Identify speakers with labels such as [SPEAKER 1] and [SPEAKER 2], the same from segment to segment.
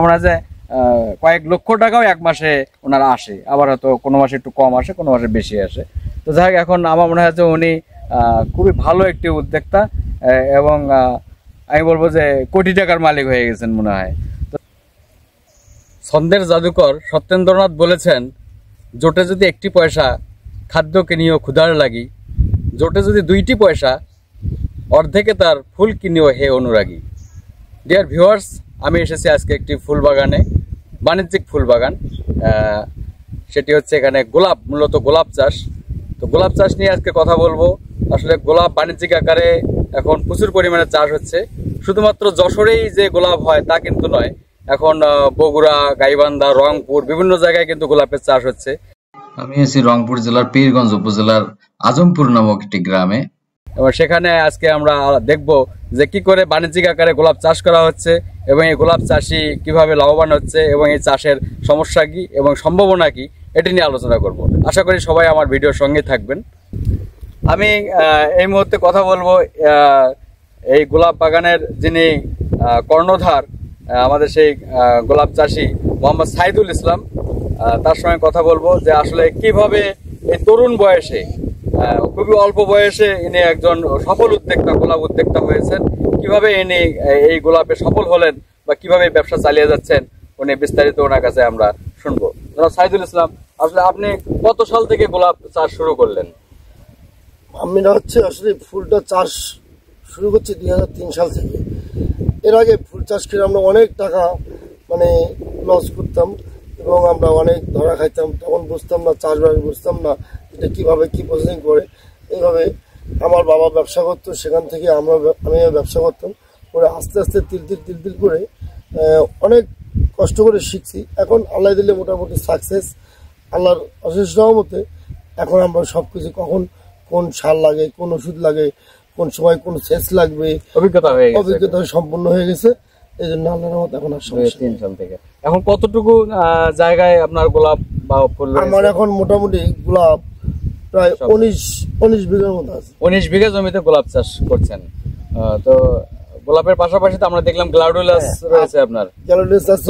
[SPEAKER 1] আমরা যে কয়েক লক্ষ টাকাও এক মাসে ওনারা আসে, আবার হয়তো কোনো মাসে একটু কম আসে, কোনো মাসে বেশি আসে। তো যাই হোক, এখন আমার মনে হয় যে উনি খুবই ভালো একটি উদ্যোক্তা এবং আমি বলবো যে কোটি টাকার মালিক হয়ে গেছেন মনে হয়। তো ছন্দের জাদুকর সত্যেন্দ্রনাথ বলেছেন, জোটে যদি একটি পয়সা খাদ্য কিনিও ক্ষুধার লাগি, জোটে যদি 2টি পয়সা অর্ধেকে তার ফুল কিনিও হে অনুরাগী। ডিয়ার ভিউয়ার্স, আমি এসেছি আজকে একটি ফুল বাগানে, বাণিজ্যিক ফুল বাগান। সেটি হচ্ছে এখানে গোলাপ, মূলত গোলাপ চাষ। তো গোলাপ চাষ নিয়ে আজকে কথা বলবো। আসলে গোলাপ বাণিজ্যিক আকারে এখন প্রচুর পরিমাণে চাষ হচ্ছে। শুধুমাত্র যশোরেই যে গোলাপ হয় তা কিন্তু নয়, এখন বগুড়া, গাইবান্ধা, রংপুর বিভিন্ন জায়গায় কিন্তু গোলাপের চাষ হচ্ছে। আমি আছি রংপুর জেলার পীরগঞ্জ উপজেলার আজমপুর নামক একটি গ্রামে। এবার সেখানে আজকে আমরা দেখব যে কি করে বাণিজ্যিক আকারে গোলাপ চাষ করা হচ্ছে এবং এই গোলাপ চাষি কিভাবে লাভবান হচ্ছে এবং এই চাষের সমস্যা কি এবং সম্ভাবনা কি, এটি নিয়ে আলোচনা করব। আশা করি সবাই আমার ভিডিওর সঙ্গে থাকবেন। আমি এই মুহূর্তে কথা বলবো এই গোলাপ বাগানের যিনি কর্ণধার, আমাদের সেই গোলাপ চাষি মোহাম্মদ সাইদুল ইসলাম, তার সঙ্গে কথা বলবো যে আসলে কিভাবে এই তরুণ বয়সে, খুবই অল্প বয়সে ইনি একজন সফল উদ্যোক্তা, গোলাপ উদ্যোক্তা হয়েছেন। কিভাবে ইনি এই গোলাপে সফল হলেন বা কিভাবে ব্যবসা চালিয়ে যাচ্ছেন, উনি বিস্তারিত ওনার কাছে আমরা শুনবো। সাইদুল ইসলাম, আসলে আপনি কত সাল থেকে গোলাপ চাষ শুরু করলেন?
[SPEAKER 2] আমি আসলে ফুলটা চাষ শুরু করছি 2003 সাল থেকে। এর আগে ফুল চাষ করে আমরা অনেক টাকা লস করতাম এবং আমরা অনেক ধরা খাইতাম। তখন বুঝতাম না, চাষবাস বুঝতাম না এটা কীভাবে কী প্রসেসিং করে। এইভাবে আমার বাবা ব্যবসা করতো, সেখান থেকে আমি ব্যবসা করতাম। পরে আস্তে আস্তে তিল করে অনেক কষ্ট করে শিখছি। এখন আল্লাহ দিলে মোটামুটি সাকসেস, আল্লাহর অশেষ রহমতে। এখন আমরা সব কিছু, কখন কোন সার লাগে, কোন ওষুধ লাগে, কোন সময় কোন সেচ লাগবে, অভিজ্ঞতা সম্পূর্ণ হয়ে গেছে। এই জন্য আল্লাহর রহমত এখন আর সমস্যা
[SPEAKER 1] 3 সাল থেকে। এখন কতটুকু জায়গায় আপনার গোলাপ বা ফুল?
[SPEAKER 2] আমার এখন মোটামুটি গোলাপ প্রায় 19 বিঘার মতো আছে। 19
[SPEAKER 1] বিঘা জমিতে গোলাপ চাষ করছেন। তো গোলাপের পাশাপাশি তো আমরা দেখলাম গ্লাডিওলাস রয়েছে আপনার,
[SPEAKER 2] গ্লাডিওলাস আছে,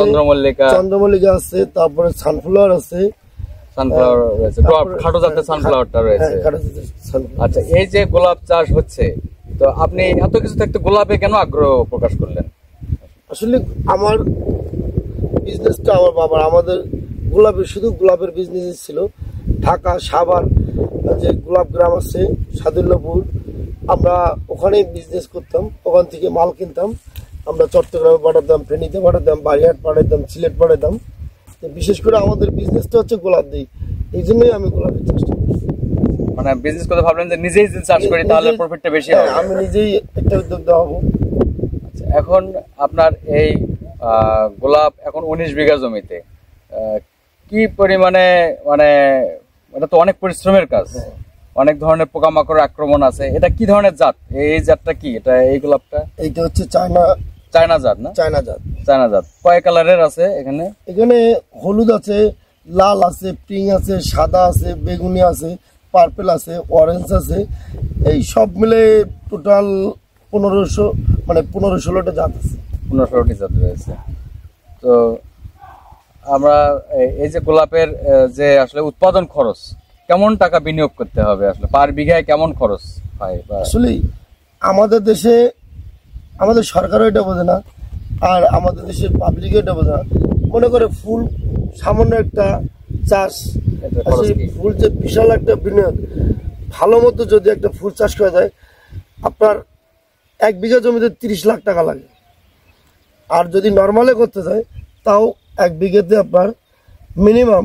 [SPEAKER 2] চন্দ্রমল্লিকা আছে, তারপরে সানফ্লাওয়ার আছে,
[SPEAKER 1] সানফ্লাওয়ার রয়েছে, খাটো জাতের সানফ্লাওয়ারটা রয়েছে। আচ্ছা, এই যে গোলাপ চাষ হচ্ছে, তো আপনি এত কিছু থাকতে গোলাপে কেন আগ্রহ প্রকাশ করলেন?
[SPEAKER 2] আসলে আমার বিজনেসটা আমার বাবার, আমাদের গোলাপের শুধু গোলাপের বিজনেস ছিল। ঢাকা সাভার যে গোলাপ গ্রাম আছে, সাদুল্লাপুর, আমরা ওখানে বিজনেস করতাম। ওখান থেকে মাল কিনতাম, আমরা চট্টগ্রামে পাঠাতাম, ফেনীতে পাঠাতাম, বারিহাট পাঠাতাম, সিলেট পাঠাতাম। বিশেষ করে আমাদের বিজনেসটা হচ্ছে গোলাপ দিই, এই জন্যই আমি গোলাপের চাষটা
[SPEAKER 1] বিজনেস করতে ভাবলেন যে নিজেই যদি চাষ করি তাহলে প্রফিটটা বেশি হবে।
[SPEAKER 2] আমি নিজেই একটা উদ্যোক্তা হবো।
[SPEAKER 1] আচ্ছা, এখন আপনার এই গোলাপ এখন 19 বিঘা জমিতে কি পরিমাণে, এটা তো অনেক পরিশ্রমের কাজ, অনেক ধরনের পোকামাকড় আক্রমণ আছে। এটা কি ধরনের জাত? এই জাতটা কি? এটা এই গোলাপটা
[SPEAKER 2] এইটা হচ্ছে চায়না জাত না?
[SPEAKER 1] চায়না জাত। কয় কালারের আছে এখানে?
[SPEAKER 2] এখানে হলুদ আছে, লাল আছে, পিঙ্ক আছে, সাদা আছে, বেগুনি আছে, পার্পল আছে, অরেঞ্জ আছে। এই সব মিলে টোটাল 15-16টা জাত আছে।
[SPEAKER 1] 15-16টি জাত রয়েছে। তো আমরা এই যে গোলাপের যে আসলে উৎপাদন খরচ, কেমন টাকা বিনিয়োগ করতে হবে, আসলে পার বিঘায় কেমন খরচ হয়?
[SPEAKER 2] আসলে আমাদের দেশে আমাদের সরকারও এটা বোঝে না, আর আমাদের দেশের পাবলিকও এটা বোঝে না। মনে করে ফুল সামান্য একটা চাষ, ফুল যে বিশাল একটা বিনিয়োগ। ভালো মতো যদি একটা ফুল চাষ করা যায়, আপনার 1 বিঘা জমিতে 30 লাখ টাকা লাগে। আর যদি নর্মালে করতে যায়, তাও 1 বিঘাতে আপনার মিনিমাম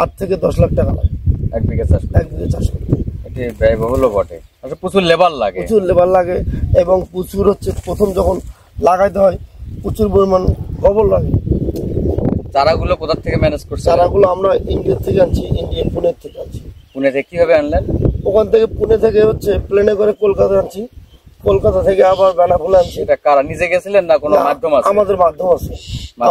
[SPEAKER 2] 8 থেকে 10 লাখ টাকা লাগে
[SPEAKER 1] 1 বিঘা চাষ করতে। এটি ব্যয়বহুলও বটে, প্রচুর লেবার লাগে এবং প্রচুর হচ্ছে প্রথম যখন লাগাইতে হয় প্রচুর পরিমাণ গোবর লাগে। চারাগুলো কোথা থেকে ম্যানেজ করছে?
[SPEAKER 2] চারাগুলো আমরা ইন্ডিয়া থেকে আনছি, পুনে থেকে আনছি।
[SPEAKER 1] পুনে থেকে কিভাবে আনলেন?
[SPEAKER 2] ওখান থেকে পুনে থেকে হচ্ছে প্লেনে করে কলকাতা আনছি, কলকাতা থেকে আবার বেনাপোলে আনছি।
[SPEAKER 1] এটা কারা নিজে গেছিলেন না কোনো মাধ্যম আছে?
[SPEAKER 2] আমাদের মাধ্যম আছে,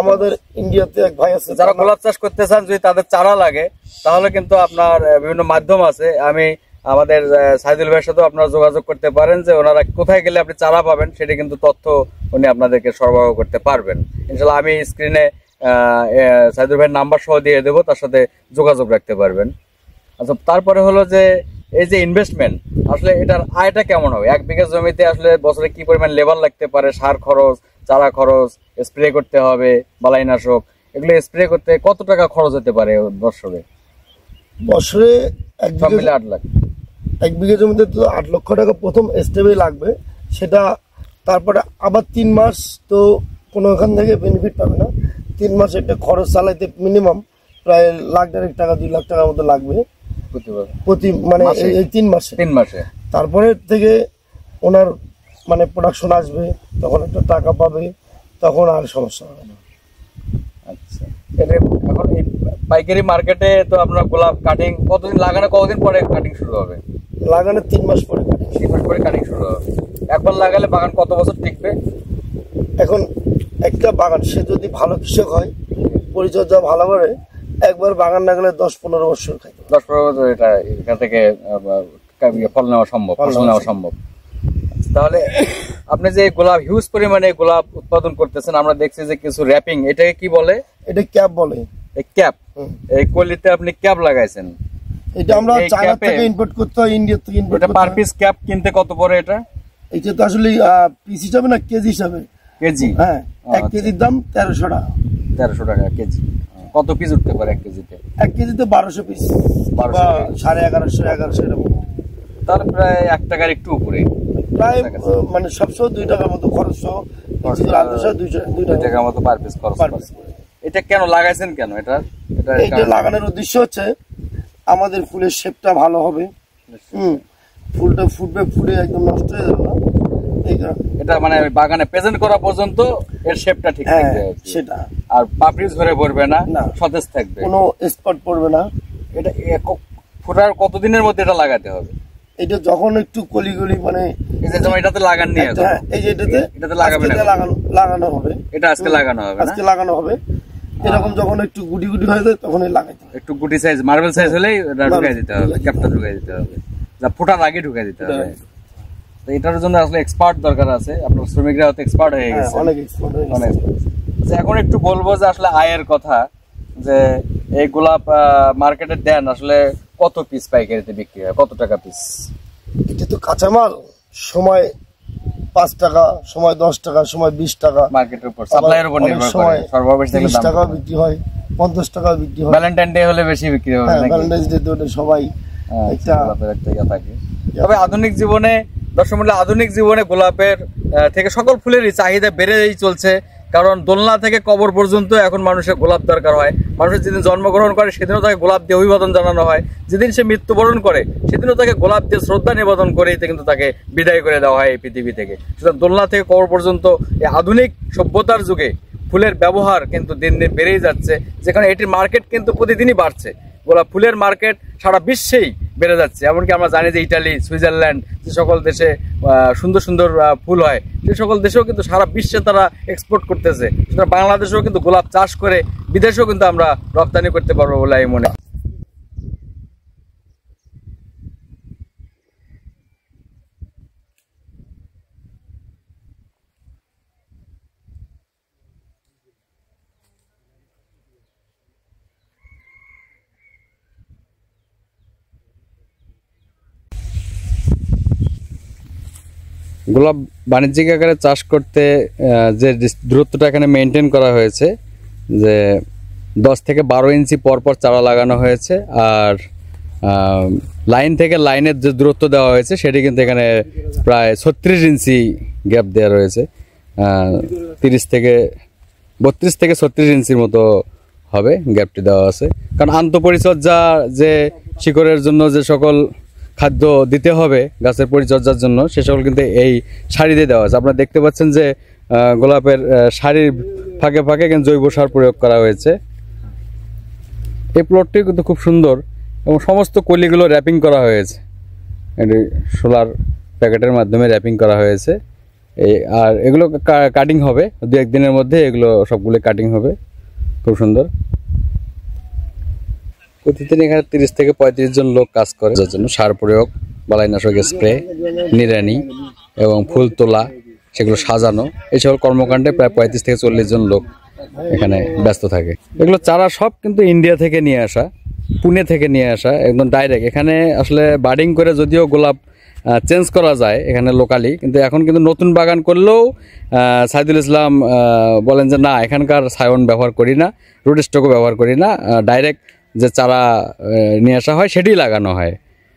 [SPEAKER 2] আমাদের ইন্ডিয়াতে এক ভাই আছে।
[SPEAKER 1] যারা গোলাপ চাষ করতে চান, যদি তাদের চারা লাগে তাহলে কিন্তু আপনার বিভিন্ন মাধ্যম আছে। আমি আমাদের সাইদুল ভাইয়ের সাথে আপনারা যোগাযোগ করতে পারেন, যে ওনারা কোথায় গেলে আপনি চারা পাবেন সেটা কিন্তু তথ্য উনি আপনাদেরকে সরবরাহ করতে পারবেন। ইনশাল্লাহ আমি স্ক্রিনে সাইদুল ভাইয়ের নাম্বার সহ দিয়ে দেবো, তার সাথে যোগাযোগ রাখতে পারবেন। আচ্ছা, তারপরে হলো যে এই যে ইনভেস্টমেন্ট, আসলে এটার আয়টা কেমন হবে? 1 বিঘা জমিতে আসলে বছরে কি পরিমাণ লেবার লাগতে পারে, সার খরচ, চারা খরচ, স্প্রে করতে হবে, বালাইনাশক, এগুলো স্প্রে করতে কত টাকা খরচ হতে পারে বছরে?
[SPEAKER 2] বছরে
[SPEAKER 1] সব মিলে 8 লাখ।
[SPEAKER 2] 1 বিঘা জমিতে তো 8 লক্ষ টাকা প্রথম স্টেপে লাগবে, সেটা তারপরে আবার 3 মাস তো কোনো এখান থেকে বেনিফিট পাবে না। 3 মাস একটা খরচ চালাইতে মিনিমাম প্রায় 1.5 টাকা 2 লাখ টাকার মতো লাগবে প্রতি, মানে এই 3 মাসে। তারপরে থেকে ওনার মানে প্রোডাকশন আসবে, তখন একটা টাকা পাবে, তখন আর সমস্যা হবে না।
[SPEAKER 1] আচ্ছা, এখন এই পাইকারি মার্কেটে তো আপনার গোলাপ কাটিং কতদিন লাগানো, কতদিন পরে কাটিং শুরু হবে?
[SPEAKER 2] লাগানো 3 মাস পরে কাটিং।
[SPEAKER 1] 3 মাস পরে কাটিং শুরু হবে। একবার লাগালে বাগান কত বছর টিকবে?
[SPEAKER 2] এখন একটা বাগান সে যদি ভালো কৃষক হয়, পরিচর্যা ভালো করে, একবার বাগান না গেলে 10-15 বছর খাই।
[SPEAKER 1] 10-15 বছর এটা এখান থেকে ফল নেওয়া সম্ভব, ফসল নেওয়া সম্ভব। তাহলে আপনি যে গোলাপ হিউজ পরিমাণে গোলাপ উৎপাদন করতেছেন, আমরা দেখছি যে কিছু র্যাপিং, এটাকে কি বলে?
[SPEAKER 2] এটা ক্যাপ বলে।
[SPEAKER 1] এই ক্যাপ, এই কলিতে আপনি ক্যাপ লাগাইছেন।
[SPEAKER 2] এটা আমরা চায়না থেকে ইম্পোর্ট করতে হয়, ইন্ডিয়া থেকে ইম্পোর্ট।
[SPEAKER 1] এটা পার পিস ক্যাপ কিনতে কত পড়ে এটা?
[SPEAKER 2] এটা তো আসলে পিস হিসাবে না, কেজি হিসাবে।
[SPEAKER 1] কেজি?
[SPEAKER 2] হ্যাঁ, 1 কেজির দাম 1300 টাকা।
[SPEAKER 1] 1300 টাকা কেজি। কত পিস উঠতে পারে 1 কেজিতে?
[SPEAKER 2] 1 কেজিতে 1200 পিস, 1150 1100 এরকম।
[SPEAKER 1] তার প্রায় 1 টাকার একটু উপরে,
[SPEAKER 2] প্রায় মানে সবসময় 2 টাকার মতো খরচ সহ 2 টাকার মতো
[SPEAKER 1] পার পিস খরচ। এটা কেন লাগাইছেন, কেন
[SPEAKER 2] এটা লাগানোর উদ্দেশ্য হচ্ছে আমাদের ফুলের শেপটা ভালো হবে। ফুলটা ফুটবে, ফুলে একদম নষ্ট হয়ে যাবে না।
[SPEAKER 1] এটা মানে বাগানে প্রেজেন্ট করা পর্যন্ত এর শেপটা ঠিক থাকবে,
[SPEAKER 2] সেটা।
[SPEAKER 1] আর পাপড়ি ঝরে পড়বে না, সতেজ থাকবে,
[SPEAKER 2] কোনো স্পট পড়বে না।
[SPEAKER 1] এটা ফোটার কতদিনের মধ্যে এটা লাগাতে হবে?
[SPEAKER 2] এটা যখন একটু কলিগলি মানে
[SPEAKER 1] এই যে যেমন এটাতে লাগাননি,
[SPEAKER 2] এই যে এটাতে
[SPEAKER 1] লাগাবেন,
[SPEAKER 2] লাগানো হবে।
[SPEAKER 1] এটা আজকে লাগানো হবে,
[SPEAKER 2] আজকে লাগানো হবে। এরকম যখন একটু গুটি গুটি হয়ে যায় তখনই লাগাইতে হবে।
[SPEAKER 1] একটু গুটি সাইজ, মার্বেল সাইজ হলেই ঢুকাই দিতে হবে, ক্যাপটা ঢুকাই দিতে হবে, যা ফোটার আগে ঢুকাই দিতে হবে। তো এটার জন্য আসলে এক্সপার্ট দরকার আছে, আপনার শ্রমিকরা হয়তো এক্সপার্ট হয়ে গেছে,
[SPEAKER 2] অনেক এক্সপার্ট হয়ে গেছে।
[SPEAKER 1] এখন একটু বলবো যে আসলে আয়ের কথা, যে এই গোলাপ মার্কেটে দেন আসলে কত পিস পাইকারিতে বিক্রি হয়, কত টাকা পিস?
[SPEAKER 2] এটা তো কাঁচামাল, সময় 5 টাকা, সময় 10 টাকা, সময় 20 টাকা,
[SPEAKER 1] মার্কেটের উপর সাপ্লাইয়ের উপর নির্ভর করে। সর্ববেশি
[SPEAKER 2] 30 টাকা বিক্রি হয়, 50 টাকা বিক্রি হয়।
[SPEAKER 1] ভ্যালেন্টাইন ডে হলে বেশি বিক্রি হবে নাকি?
[SPEAKER 2] ভ্যালেন্টাইন ডে তো সবাই
[SPEAKER 1] একটা ইয়া থাকে। তবে আধুনিক জীবনে, দর্শক মূল্য, আধুনিক জীবনে গোলাপের থেকে সকল ফুলেরই চাহিদা বেড়েই চলছে। কারণ দোলনা থেকে কবর পর্যন্ত এখন মানুষের গোলাপ দরকার হয়। মানুষের যেদিন জন্মগ্রহণ করে সেদিনও তাকে গোলাপ দিয়ে অভিবাদন জানানো হয়, যেদিন সে মৃত্যুবরণ করে সেদিনও তাকে গোলাপ দিয়ে শ্রদ্ধা নিবেদন করেই কিন্তু তাকে বিদায় করে দেওয়া হয় এই পৃথিবী থেকে। সুতরাং দোলনা থেকে কবর পর্যন্ত এই আধুনিক সভ্যতার যুগে ফুলের ব্যবহার কিন্তু দিন দিন বেড়েই যাচ্ছে, যেখানে এটির মার্কেট কিন্তু প্রতিদিনই বাড়ছে। গোলাপ ফুলের মার্কেট সারা বিশ্বেই বেড়ে যাচ্ছে। এমনকি আমরা জানি যে ইটালি, সুইজারল্যান্ড, যে সকল দেশে সুন্দর সুন্দর ফুল হয়, সে সকল দেশেও কিন্তু সারা বিশ্বে তারা এক্সপোর্ট করতেছে। সুতরাং বাংলাদেশেও কিন্তু গোলাপ চাষ করে বিদেশেও কিন্তু আমরা রপ্তানি করতে পারবো বলে আমি মনে হয়। গোলাপ বাণিজ্যিক আকারে চাষ করতে যে দূরত্বটা এখানে মেনটেন করা হয়েছে, যে 10 থেকে 12 ইঞ্চি পরপর চারা লাগানো হয়েছে, আর লাইন থেকে লাইনের যে দূরত্ব দেওয়া হয়েছে সেটি কিন্তু এখানে প্রায় 36 ইঞ্চি গ্যাপ দেওয়া রয়েছে। 32 থেকে 36 ইঞ্চির মতো হবে গ্যাপটি দেওয়া আছে। কারণ আন্তঃপরিচর্যা, যে শিকড়ের জন্য যে সকল খাদ্য দিতে হবে গাছের পরিচর্যার জন্য, সে সকল কিন্তু এই সারি দিয়ে দেওয়া আছে। আপনারা দেখতে পাচ্ছেন যে গোলাপের সারির ফাঁকে ফাঁকে কিন্তু জৈব সার প্রয়োগ করা হয়েছে। এই প্লটটি কিন্তু খুব সুন্দর এবং সমস্ত কলিগুলো র্যাপিং করা হয়েছে, এটি সোলার প্যাকেটের মাধ্যমে র্যাপিং করা হয়েছে। আর এগুলো কাটিং হবে 2-1 দিনের মধ্যে, এগুলো সবগুলো কাটিং হবে। খুব সুন্দর। প্রতিদিন এখানে 30 থেকে 35 জন লোক কাজ করে, যার জন্য সার প্রয়োগ, বালাইনাশক স্প্রে, নিড়ানি এবং ফুল তোলা, সেগুলো সাজানো, এই সকল কর্মকাণ্ডে প্রায় 35 থেকে 40 জন লোক এখানে ব্যস্ত থাকে। এগুলো চারা সব কিন্তু ইন্ডিয়া থেকে নিয়ে আসা, পুনে থেকে নিয়ে আসা, একদম ডাইরেক্ট। এখানে আসলে বার্ডিং করে যদিও গোলাপ চেঞ্জ করা যায় এখানে লোকালি, কিন্তু এখন কিন্তু নতুন বাগান করলেও সাইদুল ইসলাম বলেন যে না, এখানকার সায়ন ব্যবহার করি না, রুট স্টকও ব্যবহার করি না, ডাইরেক্ট যে চারা নিয়ে আসা হয় সেটি লাগানো হয়।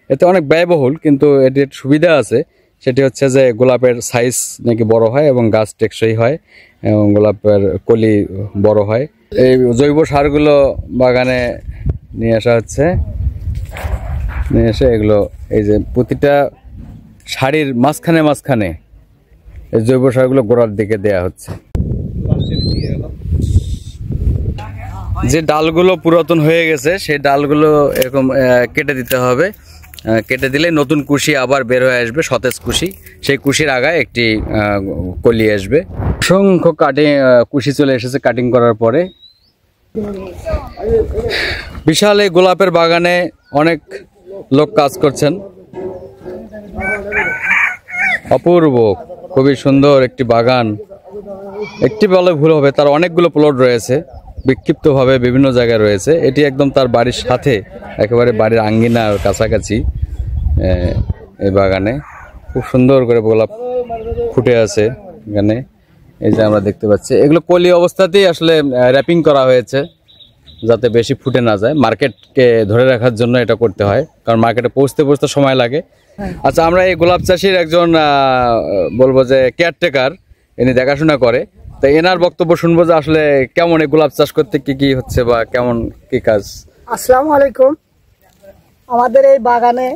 [SPEAKER 1] এতে অনেক ব্যয়বহুল, কিন্তু এটির সুবিধা আছে, সেটি হচ্ছে যে গোলাপের সাইজ নাকি বড় হয় এবং গাছ টেকসই হয় এবং গোলাপের কলি বড় হয়। এই জৈব সারগুলো বাগানে নিয়ে আসা হচ্ছে, নিয়ে এসে এগুলো এই যে প্রতিটা সারির মাঝখানে মাঝখানে এই জৈব সারগুলো গোড়ার দিকে দেয়া হচ্ছে। যে ডালগুলো পুরাতন হয়ে গেছে সেই ডালগুলো এরকম কেটে দিতে হবে, কেটে দিলে নতুন কুশি আবার বের হয়ে আসবে, সতেজ কুশি। সেই কুশির আগায় একটি কলি আসবে। অসংখ্য কুশি চলে এসেছে কাটিং করার পরে। বিশাল এই গোলাপের বাগানে অনেক লোক কাজ করছেন। অপূর্ব, খুবই সুন্দর একটি বাগান। একটি বলে ভুল হবে, তার অনেকগুলো প্লট রয়েছে, বিক্ষিপ্তভাবে বিভিন্ন জায়গায় রয়েছে। এটি একদম তার বাড়ির সাথে, একেবারে বাড়ির আঙ্গিনার কাছাকাছি এই বাগানে খুব সুন্দর করে গোলাপ ফুটে আছে এখানে। এই যে আমরা দেখতে পাচ্ছি, এগুলো কলি অবস্থাতেই আসলে র্যাপিং করা হয়েছে যাতে বেশি ফুটে না যায়। মার্কেটকে ধরে রাখার জন্য এটা করতে হয়, কারণ মার্কেটে পৌঁছতে পৌঁছতে সময় লাগে। আচ্ছা, আমরা এই গোলাপ চাষির একজন বলবো যে কেয়ারটেকার, ইনি দেখাশোনা করে, তো এনার বক্তব্য শুনবো যে আসলে কেমন এই গোলাপ চাষ করতে কি কি হচ্ছে বা কেমন কি কাজ।
[SPEAKER 3] আসসালামু আলাইকুম। আমাদের এই বাগানে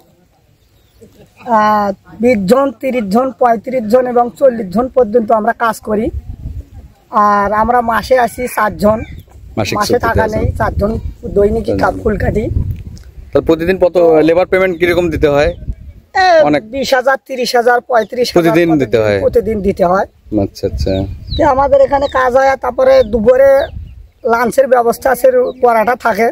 [SPEAKER 3] 20 জন, 30 জন, 35 জন এবং 40 জন পর্যন্ত আমরা কাজ করি। আর আমরা মাসে আসি 4 জন, মাসে টাকা নেই, 4 জন দৈনিক ফুল কাটি।
[SPEAKER 1] প্রতিদিন কত লেবার পেমেন্ট কিরকম দিতে হয়?
[SPEAKER 3] অনেক 20,000, 30,000, 35,000
[SPEAKER 1] প্রতিদিন দিতে হয়।
[SPEAKER 3] প্রতিদিন দিতে হয়।
[SPEAKER 1] আচ্ছা আচ্ছা।
[SPEAKER 3] আমাদের এখানে কাজ হয়, তারপরে দুপুরে লাঞ্চের ব্যবস্থা আছে, পড়াটা থাকে।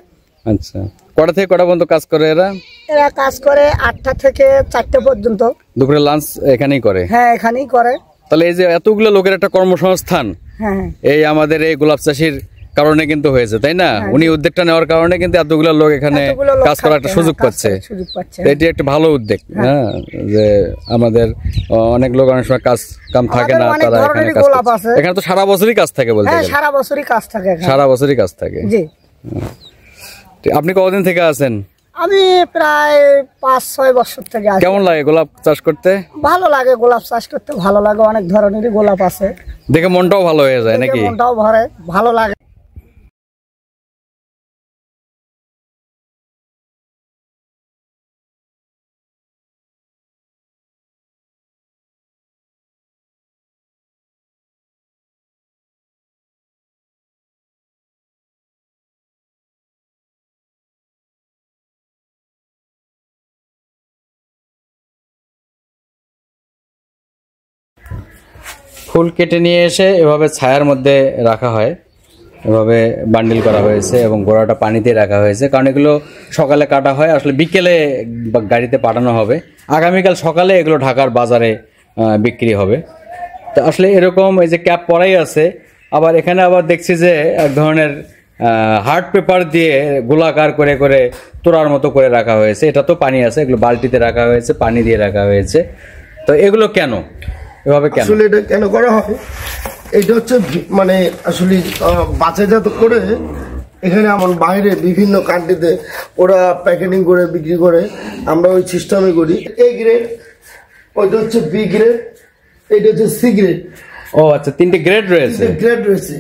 [SPEAKER 1] আচ্ছা, কটা থেকে কটা পর্যন্ত কাজ করে এরা?
[SPEAKER 3] এরা কাজ করে 8টা থেকে 4টা পর্যন্ত।
[SPEAKER 1] দুপুরে লাঞ্চ এখানেই করে?
[SPEAKER 3] হ্যাঁ, এখানেই করে।
[SPEAKER 1] তাহলে এই যে এতগুলো লোকের একটা কর্মসংস্থান এই আমাদের এই গোলাপ চাষির কারণে কিন্তু হয়েছে, তাই না? উনি উদ্যোগটা নেওয়ার কারণে কিন্তু এতগুলো লোক এখানে কাজ করার একটা সুযোগ পাচ্ছে। এটি একটা ভালো উদ্যোগ, হ্যাঁ, যে আমাদের অনেক লোক অনেক সময় কাজ কাম থাকে না, তারা এখানে কাজ করছে। এখানে তো সারা বছরই কাজ থাকে বলতে গেলে।
[SPEAKER 3] সারা বছরই কাজ থাকে,
[SPEAKER 1] সারা বছরই কাজ থাকে। জি। আপনি কতদিন থেকে আছেন?
[SPEAKER 3] আমি প্রায় 5-6 বছর থেকে আছি।
[SPEAKER 1] কেমন লাগে গোলাপ চাষ করতে?
[SPEAKER 3] ভালো লাগে, গোলাপ চাষ করতে ভালো লাগে। অনেক ধরনেরই গোলাপ আছে,
[SPEAKER 1] দেখে মনটাও ভালো হয়ে যায় নাকি?
[SPEAKER 3] মনটাও ভরে, ভালো লাগে।
[SPEAKER 1] ফুল কেটে নিয়ে এসে এভাবে ছায়ার মধ্যে রাখা হয়, এভাবে বান্ডিল করা হয়েছে এবং গোড়াটা পানিতে রাখা হয়েছে, কারণ এগুলো সকালে কাটা হয়, আসলে বিকেলে গাড়িতে পাঠানো হবে। আগামীকাল সকালে এগুলো ঢাকার বাজারে বিক্রি হবে। তো আসলে এরকম এই যে ক্যাপ পরাই আছে, আবার এখানে আবার দেখছি যে এক ধরনের হার্ড পেপার দিয়ে গোলাকার করে করে তোড়ার মতো করে রাখা হয়েছে। এটা তো পানি আছে, এগুলো বালতিতে রাখা হয়েছে, পানি দিয়ে রাখা হয়েছে। তো এগুলো কেন এভাবে, কেন
[SPEAKER 2] আসলে এটা কেন করা হয়? এটা হচ্ছে মানে আসলে বাছাইজাত করে এখানে আমার বাইরে বিভিন্ন কান্ট্রিতে ওরা প্যাকেটিং করে বিক্রি করে, আমরা ওই সিস্টেমে করি। এ গ্রেড, ওইটা হচ্ছে বি গ্রেড, এইটা হচ্ছে সি গ্রেড।
[SPEAKER 1] ও আচ্ছা, 3টে গ্রেড রয়েছে।
[SPEAKER 2] গ্রেড রয়েছে,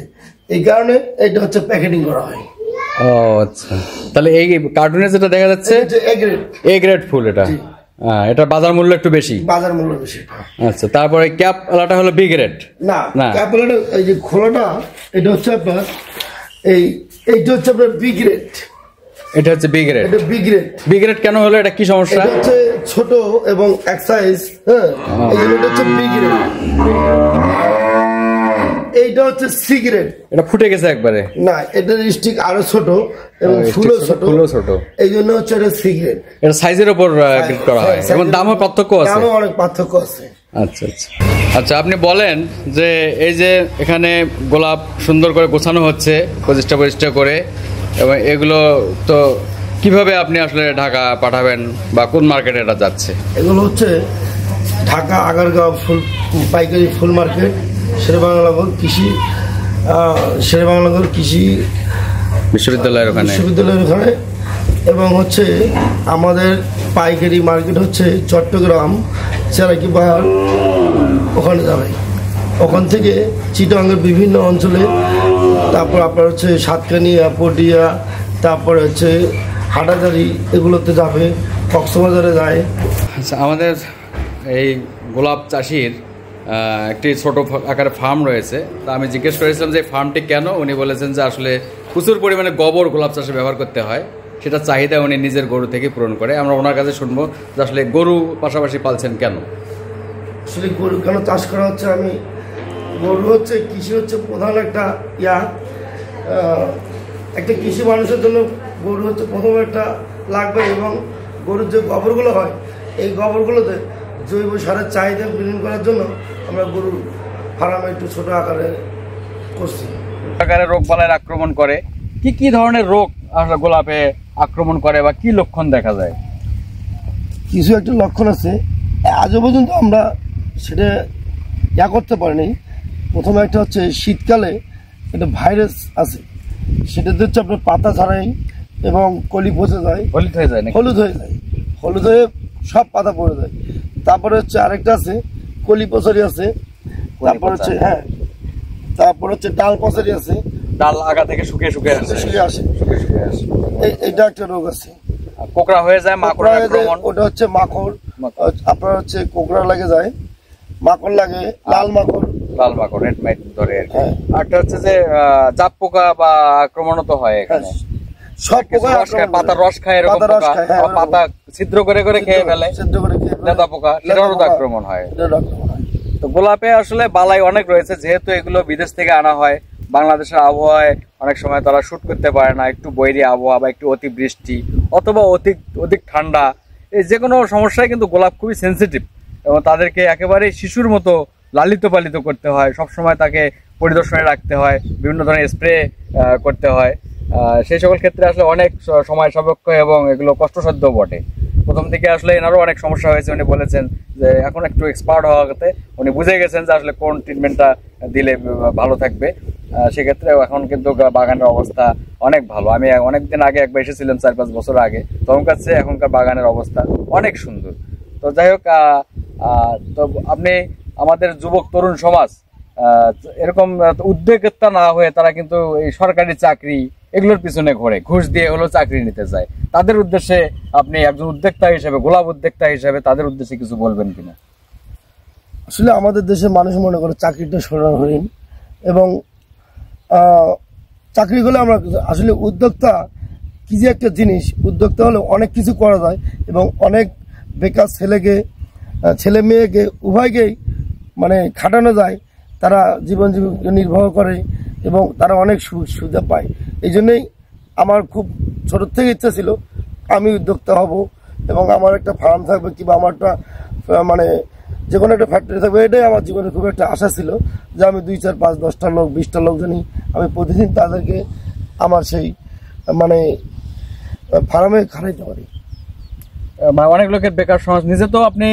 [SPEAKER 2] এই কারণে এটা হচ্ছে প্যাকেটিং করা হয়।
[SPEAKER 1] ও আচ্ছা, তাহলে এই কার্টুনে যেটা দেখা যাচ্ছে এ গ্রেড ফুল, এটা এটা বাজার মূল্য একটু বেশি,
[SPEAKER 2] বাজার মূল্য বেশি।
[SPEAKER 1] আচ্ছা, তারপরে ক্যাপ আলাটা হলো বি গ্রেড।
[SPEAKER 2] না, ক্যাপ আলাটা এই যে খোলাটা, এটা হচ্ছে আপনার এইটা হচ্ছে আপনার বি গ্রেড।
[SPEAKER 1] এটা হচ্ছে বি গ্রেড।
[SPEAKER 2] এটা বি গ্রেড।
[SPEAKER 1] বি গ্রেড কেন হলো, এটা কি সমস্যা?
[SPEAKER 2] এটা হচ্ছে ছোট এবং এক সাইজ, হ্যাঁ, এই জন্য এটা হচ্ছে বি গ্রেড। এইটা হচ্ছে সিগারেট,
[SPEAKER 1] এটা ফুটে গেছে একবারে?
[SPEAKER 2] না, এটার স্টিক আরো ছোট এবং ফুলও ছোট, এই জন্য হচ্ছে এটা সিগারেট।
[SPEAKER 1] এটা সাইজের উপর বিক্রি করা হয় এবং দামও পার্থক্য আছে?
[SPEAKER 2] দামও অনেক পার্থক্য আছে।
[SPEAKER 1] আচ্ছা আচ্ছা আচ্ছা, আপনি বলেন যে এই যে এখানে গোলাপ সুন্দর করে গোছানো হচ্ছে পরিষ্কার করে, এবং এগুলো তো কিভাবে আপনি আসলে ঢাকা পাঠাবেন বা কোন মার্কেটে এটা যাচ্ছে?
[SPEAKER 2] এগুলো হচ্ছে ঢাকা আগারগাঁও ফুল পাইকারি ফুল মার্কেট, শেরেবাংলানগর কৃষি
[SPEAKER 1] বিশ্ববিদ্যালয়ের
[SPEAKER 2] ওখানে, এবং হচ্ছে আমাদের পাইকারি মার্কেট হচ্ছে চট্টগ্রাম চেরাকি পাহাড়, ওখানে যাবে। ওখান থেকে চিটাগাংয়ের বিভিন্ন অঞ্চলে, তারপর আপনার হচ্ছে সাতকানিয়া, পটিয়া, তারপরে হচ্ছে হাটাজারি, এগুলোতে যাবে, কক্সবাজারে যায়।
[SPEAKER 1] আচ্ছা, আমাদের এই গোলাপ চাষির একটি ছোট আকারে ফার্ম রয়েছে। তা আমি জিজ্ঞেস করেছিলাম যে ফার্মটি কেন, উনি বলেছেন যে আসলে প্রচুর পরিমাণে গোবর গোলাপ চাষে ব্যবহার করতে হয়, সেটা চাহিদা উনি নিজের গরু থেকে পূরণ করে। আমরা ওনার কাছে শুনবো যে আসলে গরু পাশাপাশি পালছেন কেন।
[SPEAKER 2] আসলে গরু কেন চাষ করা হচ্ছে, আমি গরু হচ্ছে কৃষি হচ্ছে প্রধান একটা একটা কৃষি মানুষের জন্য গরু হচ্ছে প্রথম একটা লাগবে, এবং গরুর যে গোবরগুলো হয় এই গোবরগুলোতে জৈব সারের চাহিদা পূরণ করার জন্য আমরা গরুর ফার্মে একটু ছোট আকারে করছি।
[SPEAKER 1] আকারে রোগ বালাইয়ের আক্রমণ করে, কি কি ধরনের রোগ আসলে গোলাপে আক্রমণ করে বা কি লক্ষণ দেখা যায়?
[SPEAKER 2] কিছু একটা লক্ষণ আছে, আজও পর্যন্ত আমরা সেটা করতে পারিনি। প্রথমে একটা হচ্ছে শীতকালে একটা ভাইরাস আছে, সেটাতে হচ্ছে আপনার পাতা ছাড়াই এবং কলি পচে যায়,
[SPEAKER 1] হলুদ হয়ে যায়,
[SPEAKER 2] হলুদ হয়ে সব পাতা পড়ে যায়। তারপরে হচ্ছে আরেকটা আছে কলি পচারি আছে, তারপর হচ্ছে তারপর হচ্ছে ডাল পচারি আছে,
[SPEAKER 1] ডাল আগা থেকে শুকিয়ে আসে।
[SPEAKER 2] এইটা একটা রোগ আছে।
[SPEAKER 1] কোকড়া হয়ে যায়, মাকড় আক্রমণ,
[SPEAKER 2] ওটা হচ্ছে মাকড়, আপনার হচ্ছে কোকড়া লাগে যায়, মাকড় লাগে, লাল মাকড়
[SPEAKER 1] রেড মাইট ধরে আর কি। আরটা হচ্ছে যে জাপ পোকা বা আক্রমণও তো হয় এখানে,
[SPEAKER 2] সব পোকা
[SPEAKER 1] পাতার রস খায়, এরকম পাতা ছিদ্র করে খেয়ে ফেলে, লেদা পোকা, সেটারও তো আক্রমণ হয়। তো গোলাপে আসলে বালাই অনেক রয়েছে, যেহেতু এগুলো বিদেশ থেকে আনা হয়, বাংলাদেশের আবহাওয়ায় অনেক সময় তারা শুট করতে পারে না, একটু বৈরী আবহাওয়া বা একটু অতি বৃষ্টি অথবা অধিক ঠান্ডা, এই যে কোনো সমস্যায় কিন্তু গোলাপ খুবই সেন্সিটিভ, এবং তাদেরকে একেবারে শিশুর মতো লালিত পালিত করতে হয়, সবসময় তাকে পরিদর্শনে রাখতে হয়, বিভিন্ন ধরনের স্প্রে করতে হয়। সেই সকল ক্ষেত্রে আসলে অনেক সময় সাপেক্ষ এবং এগুলো কষ্টসাধ্য বটে। প্রথম দিকে আসলে এনারও অনেক সমস্যা হয়েছে, উনি বলেছেন যে এখন একটু এক্সপার্ট হওয়াতে উনি বুঝে গেছেন যে আসলে কোন ট্রিটমেন্টটা দিলে ভালো থাকবে। সেক্ষেত্রে এখন কিন্তু বাগানের অবস্থা অনেক ভালো। আমি অনেকদিন আগে একবার এসেছিলাম, 4-5 বছর আগে, তখনকার চেয়ে এখনকার বাগানের অবস্থা অনেক সুন্দর। তো যাই হোক, তো আপনি আমাদের যুবক তরুণ সমাজ এরকম উদ্যোক্তা না হয়ে তারা কিন্তু এই সরকারি চাকরি এগুলোর পিছনে ঘোরে, ঘুষ দিয়ে হলেও চাকরি নিতে চায়। তাদের উদ্দেশ্যে আপনি একজন উদ্যোক্তা হিসেবে, গোলাপ উদ্যোক্তা হিসেবে তাদের উদ্দেশ্যে কিছু বলবেন কিনা?
[SPEAKER 2] আসলে আমাদের দেশে মানুষ মনে করে চাকরিটা সোনার এবং চাকরি হলে আমরা আসলে উদ্যোক্তা কি যে একটা জিনিস, উদ্যোক্তা হলে অনেক কিছু করা যায় এবং অনেক বেকার ছেলে মেয়েকে উভয়কেই মানে খাটানো যায়, তারা জীবন নির্বাহ করে এবং তারা অনেক সুবিধা পায়। এই জন্যই আমার খুব ছোট থেকে ইচ্ছা ছিল আমি উদ্যোক্তা হব এবং আমার একটা ফার্ম থাকবে, কিংবা আমার একটা মানে যে কোনো একটা ফ্যাক্টরি থাকবে। এটাই আমার জীবনে খুব একটা আশা ছিল যে আমি 2, 4, 5, 10টা লোক, 20টা লোক জানি আমি প্রতিদিন তাদেরকে আমার সেই মানে ফার্মে খাটাইতে পারি।
[SPEAKER 1] অনেক লোকের বেকার সমাজ, নিজে তো আপনি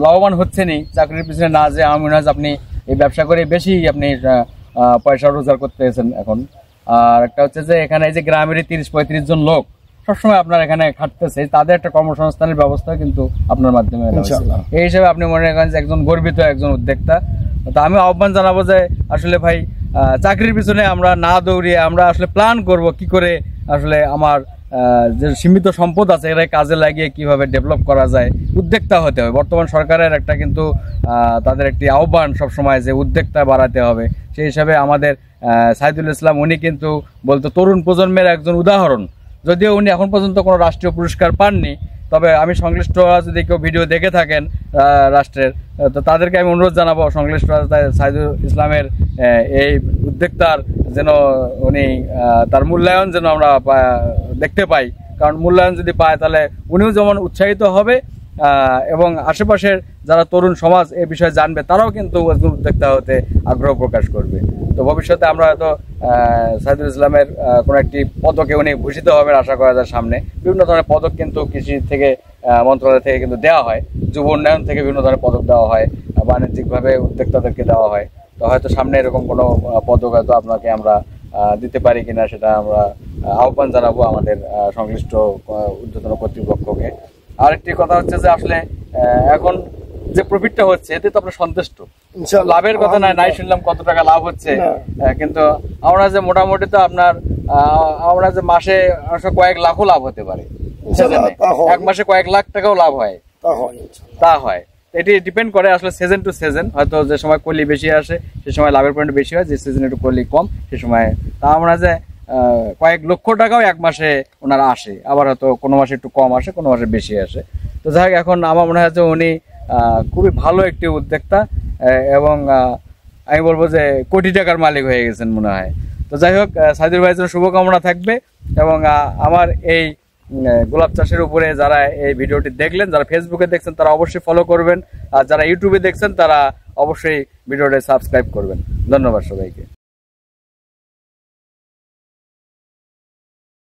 [SPEAKER 1] লাভবান হচ্ছেনই চাকরির পিছনে না, যে আমি মনে হয় আপনি এই ব্যবসা করে বেশি আপনি পয়সা রোজগার করতেছেন এখন। আর একটা হচ্ছে যে এখানে এই যে গ্রামেরই 30-35 জন লোক সবসময় আপনার এখানে খাটতেছে, তাদের একটা কর্মসংস্থানের ব্যবস্থা কিন্তু আপনার মাধ্যমে এই হিসেবে আপনি মনে করেন যে একজন গর্বিত একজন উদ্যোক্তা। তো আমি আহ্বান জানাবো যে আসলে ভাই চাকরির পিছনে আমরা না দৌড়িয়ে আমরা আসলে প্ল্যান করব কি করে আসলে আমার যে সীমিত সম্পদ আছে এটা কাজে লাগিয়ে কিভাবে ডেভেলপ করা যায়, উদ্যোক্তা হতে হবে। বর্তমান সরকারের একটা কিন্তু তাদের একটি আহ্বান সবসময় যে উদ্যোক্তা বাড়াতে হবে। সেই হিসাবে আমাদের সাইদুল ইসলাম উনি কিন্তু বলতো তরুণ প্রজন্মের একজন উদাহরণ, যদিও উনি এখন পর্যন্ত কোনো রাষ্ট্রীয় পুরস্কার পাননি, তবে আমি সংশ্লিষ্ট যদি কেউ ভিডিও দেখে থাকেন রাষ্ট্রের, তো তাদেরকে আমি অনুরোধ জানাবো সংশ্লিষ্ট সাইদুল ইসলামের এই উদ্যোক্তার যেন উনি তার মূল্যায়ন যেন আমরা দেখতে পাই। কারণ মূল্যায়ন যদি পায় তাহলে উনিও যেমন উৎসাহিত হবে এবং আশেপাশের যারা তরুণ সমাজ এই বিষয়ে জানবে, তারাও কিন্তু উদ্যোক্তা হতে আগ্রহ প্রকাশ করবে। তো ভবিষ্যতে আমরা হয়তো সাইদুল ইসলামের কোনো একটি পদকে উনি ভূষিত হবেন আশা করা যায়। সামনে বিভিন্ন ধরনের পদক কিন্তু কৃষি থেকে মন্ত্রণালয় থেকে কিন্তু দেওয়া হয়, যুব উন্নয়ন থেকে বিভিন্ন ধরনের পদক দেওয়া হয়, বাণিজ্যিকভাবে উদ্যোক্তাদেরকে দেওয়া হয়। তো হয়তো সামনে এরকম কোনো পদক হয়তো আপনাকে আমরা দিতে পারি কিনা সেটা আমরা আহ্বান জানাবো আমাদের সংশ্লিষ্ট ঊর্ধ্বতন কর্তৃপক্ষকে। আরেকটি কথা হচ্ছে যে আসলে এখন যে প্রফিটটা হচ্ছে এতে তো আপনার সন্তুষ্ট, লাভের কথা নাই শুনলাম কত টাকা লাভ হচ্ছে, কিন্তু আমরা যে মোটামুটি তো আপনার আমরা যে মাসে কয়েক লাখও লাভ হতে পারে, এক মাসে কয়েক লাখ টাকাও লাভ হয়, তা হয়। এটি ডিপেন্ড করে আসলে সিজন টু সিজন। হয়তো যে সময় কলি বেশি আসে সে সময় লাভের পয়েন্ট বেশি হয়, যে সিজনে একটু কলি কম সে সময় তা আমরা যে কয়েক লক্ষ টাকাও এক মাসে ওনারা আসে, আবার হয়তো কোনো মাসে একটু কম আসে, কোনো মাসে বেশি আসে। তো যাই হোক, এখন আমার মনে হয় যে উনি খুবই ভালো একটি উদ্যোক্তা এবং আমি বলবো যে কোটি টাকার মালিক হয়ে গেছেন মনে হয়। তো যাই হোক, সাইদুল ভাইয়ের জন্য শুভকামনা থাকবে এবং আমার এই গোলাপ চাষের উপরে যারা এই ভিডিওটি দেখলেন, যারা ফেসবুকে দেখছেন তারা অবশ্যই ফলো করবেন, আর যারা ইউটিউবে দেখছেন তারা অবশ্যই ভিডিওটি সাবস্ক্রাইব করবেন। ধন্যবাদ সবাইকে।